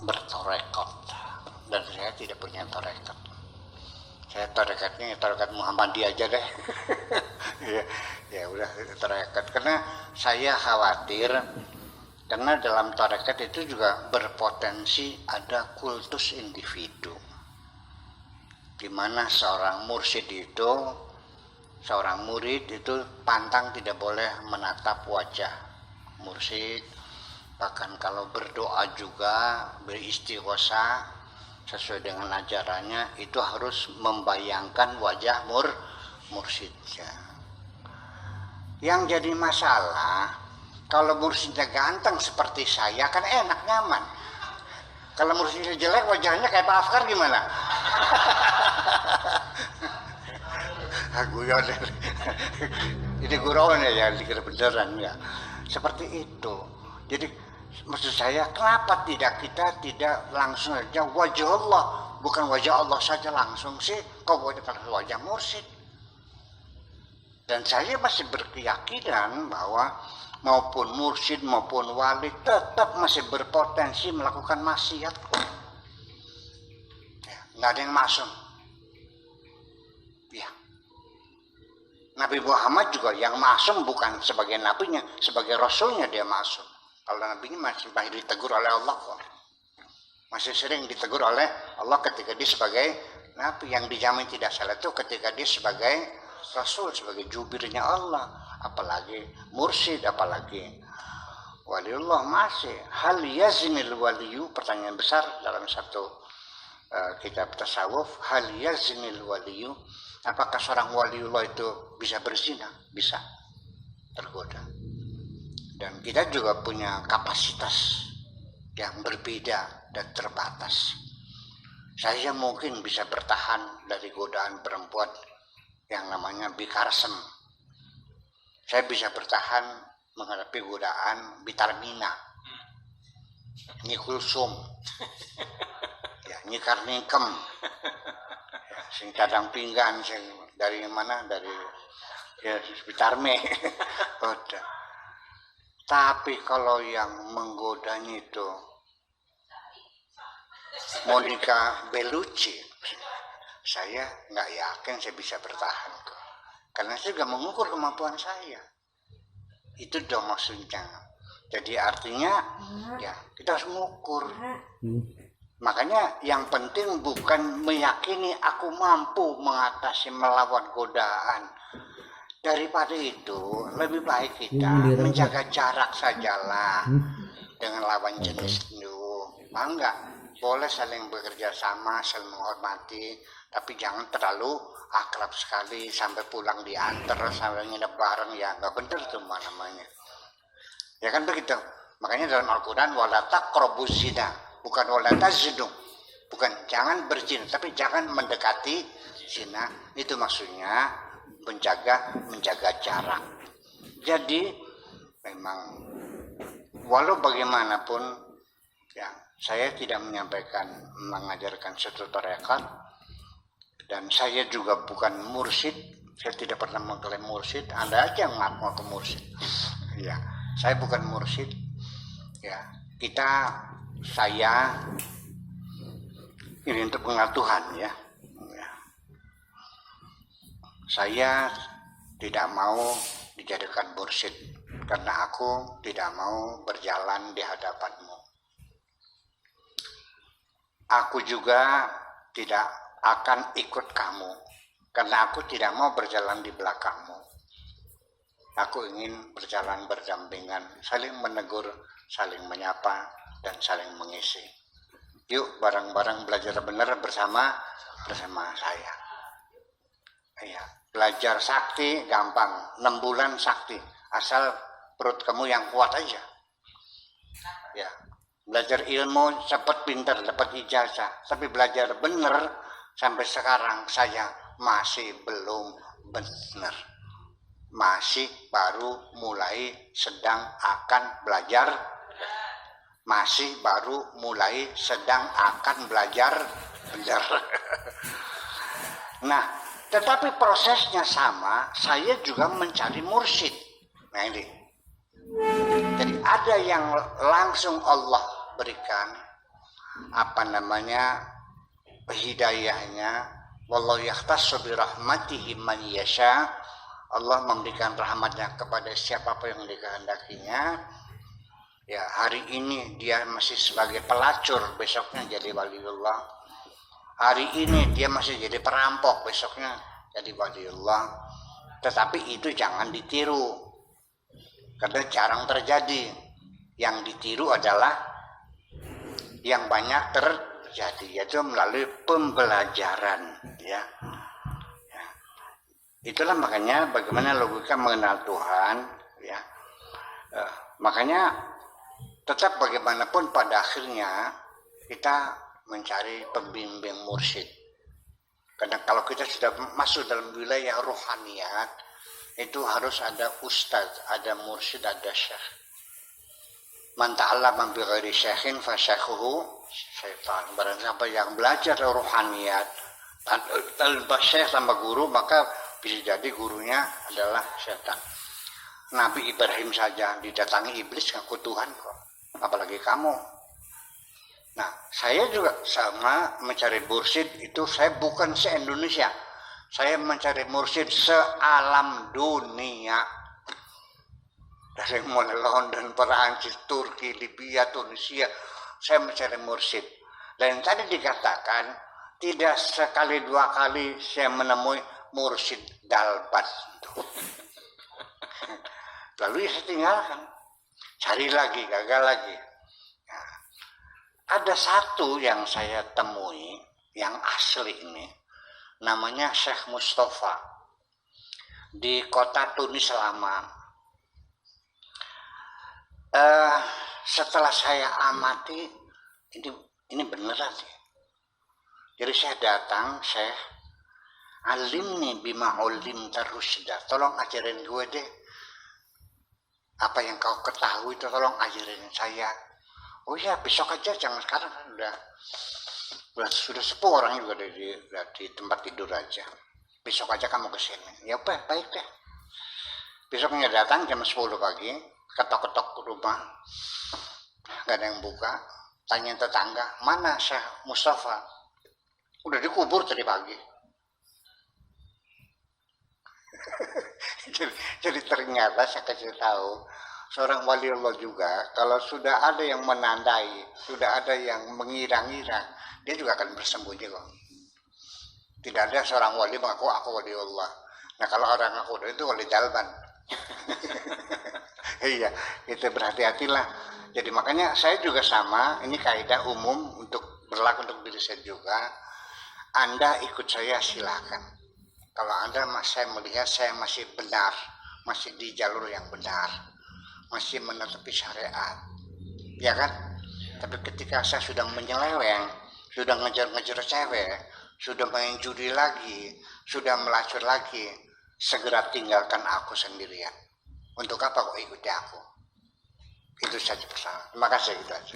bertorekot, dan saya tidak punya torekot. Saya torekatnya torekat Muhammadiyah aja deh. ya udah torekat, karena saya khawatir, karena dalam torekat itu juga berpotensi ada kultus individu, di mana seorang mursyid itu, seorang murid itu pantang tidak boleh menatap wajah mursyid. Bahkan kalau berdoa juga, beristighosa sesuai dengan ajarannya, itu harus membayangkan wajah mursyidnya. Yang jadi masalah, kalau mursyidnya ganteng seperti saya kan enak, nyaman. Kalau mursyidnya jelek, wajahnya kayak Pak Afkar gimana? Guyon. Ini gurauan ya, dikira beneran ya. Seperti itu. Jadi maksud saya, kenapa kita tidak langsung aja wajah Allah, bukan wajah Allah saja langsung sih, kok wajah mursyid. Dan saya masih berkeyakinan bahwa maupun mursyid maupun wali tetap masih berpotensi melakukan maksiat kok. Ya, nggak ada yang masum. Ya. Nabi Muhammad juga yang masum bukan sebagai nabinya, sebagai rasulnya dia masum. Kalau nabinya masih ditegur oleh Allah kok. Masih sering ditegur oleh Allah ketika dia sebagai nabi. Yang dijamin tidak salah itu ketika dia sebagai rasul, sebagai jubirnya Allah. Apalagi mursyid, apalagi waliullah masih. Hal yazinil waliyu, pertanyaan besar dalam satu kitab tasawuf. Hal yazinil waliyu, apakah seorang waliullah itu bisa berzina? Bisa, tergoda. Dan kita juga punya kapasitas yang berbeda dan terbatas. Saya mungkin bisa bertahan dari godaan perempuan yang namanya bikarsem. Saya bisa bertahan menghadapi godaan bitarmina, nyikulsum, ya, nyikarnikem, ya, sing cadang pinggan, sing dari mana, dari ya, bitarme. Udah. Tapi kalau yang menggodanya itu Monica Bellucci, saya nggak yakin saya bisa bertahan kok. Karena saya juga mengukur kemampuan saya. Itu dong maksudnya. Jadi artinya ya kita harus mengukur. Makanya yang penting bukan meyakini aku mampu mengatasi melawan godaan. Daripada itu, lebih baik kita menjaga jarak sajalah dengan lawan jenis itu. Enggak, boleh saling bekerja sama, saling menghormati, tapi jangan terlalu akrab sekali sampai pulang diantar, sampai nginep bareng, ya nggak bener tuh namanya. Ya kan begitu. Makanya dalam Al-Quran, wala taqrabuz zina, bukan wala tazinu, bukan jangan berzina, tapi jangan mendekati zina. Itu maksudnya menjaga jarak. Jadi memang walau bagaimanapun ya, saya tidak mengajarkan satu tarekat, dan saya juga bukan mursyid. Saya tidak pernah mengklaim mursyid. Anda aja yang ngaku mursyid. Ya, saya bukan mursyid. Ya, saya ini untuk mengenal Tuhan ya. Saya tidak mau dijadikan mursyid karena aku tidak mau berjalan di hadapanmu. Aku juga tidak akan ikut kamu karena aku tidak mau berjalan di belakangmu. Aku ingin berjalan berdampingan, saling menegur, saling menyapa, dan saling mengisi. Yuk bareng-bareng belajar benar bersama saya. Iya. Belajar sakti gampang, 6 bulan sakti, asal perut kamu yang kuat aja. Ya, belajar ilmu cepat pintar dapat ijazah, tapi belajar benar sampai sekarang saya masih belum benar. Masih baru mulai sedang akan belajar. Masih baru mulai sedang akan belajar benar. Nah, tetapi prosesnya sama, saya juga mencari mursyid. Nah ini. Jadi ada yang langsung Allah berikan, apa namanya hidayahnya. Wallahu yahtassu bi rahmatihi man yasha. Allah memberikan rahmatnya kepada siapapun yang dikehendakinya. Ya, hari ini dia masih sebagai pelacur, besoknya jadi waliullah. Hari ini dia masih jadi perampok, besoknya jadi waliullah. Tetapi itu jangan ditiru, karena jarang terjadi. Yang ditiru adalah yang banyak terjadi, yaitu melalui pembelajaran. Ya. Itulah makanya bagaimana logika mengenal Tuhan. Ya. Makanya tetap bagaimanapun pada akhirnya kita mencari pembimbing mursyid. Karena kalau kita sudah masuk dalam wilayah rohaniat, itu harus ada ustadz, ada mursyid, ada syekh. Man ta'allama bi ghairi syekhin fa syekhuhu syaitan. Barang siapa yang belajar rohaniat tanpa syekh, tanpa guru, maka bisa jadi gurunya adalah syaitan. Nabi Ibrahim saja didatangi iblis ngaku Tuhan kok, apalagi kamu. Nah, saya juga sama mencari mursyid itu, saya bukan se-Indonesia. Saya mencari mursyid se-alam dunia. Dari mulai London, Perancis, Turki, Libya, Tunisia, saya mencari mursyid. Dan tadi dikatakan, tidak sekali dua kali saya menemui mursyid dalbat. Lalu saya tinggalkan, cari lagi, gagal lagi. Nah, ada satu yang saya temui yang asli ini, namanya Syekh Mustafa di kota Tunis lama. Setelah saya amati, ini beneran sih. Jadi saya datang, Syekh, alimni bima ulim tarusda, tolong ajarin gue deh apa yang kau ketahui, itu tolong ajarin saya. Oh ya, besok aja, jangan sekarang, kan sudah sepuh orang juga di tempat tidur aja. Besok aja kamu kesini. Ya baik deh. Besoknya datang jam 10 pagi, ketok-ketok rumah, gak ada yang buka. Tanya tetangga, mana Syekh Mustafa? Udah dikubur tadi pagi. jadi ternyata saya kasih tahu, seorang wali Allah juga kalau sudah ada yang menandai, sudah ada yang mengira-ngira, dia juga akan bersembunyi kok. Tidak ada seorang wali mengaku aku wali Allah. Nah kalau orang aku itu wali dalban. Iya, itu berhati-hatilah. Jadi makanya saya juga sama, ini kaidah umum untuk berlaku untuk diri saya juga. Anda ikut saya silakan. Kalau Anda saya melihat saya masih benar, masih di jalur yang benar, masih menetepi syariat, ya kan? Tapi ketika saya sudah menyeleweng, sudah ngejar-ngejar cewek, sudah main judi lagi, sudah melacur lagi, segera tinggalkan aku sendirian. Untuk apa kok ikuti aku? Itu saja pesan. Terima kasih, gitu aja.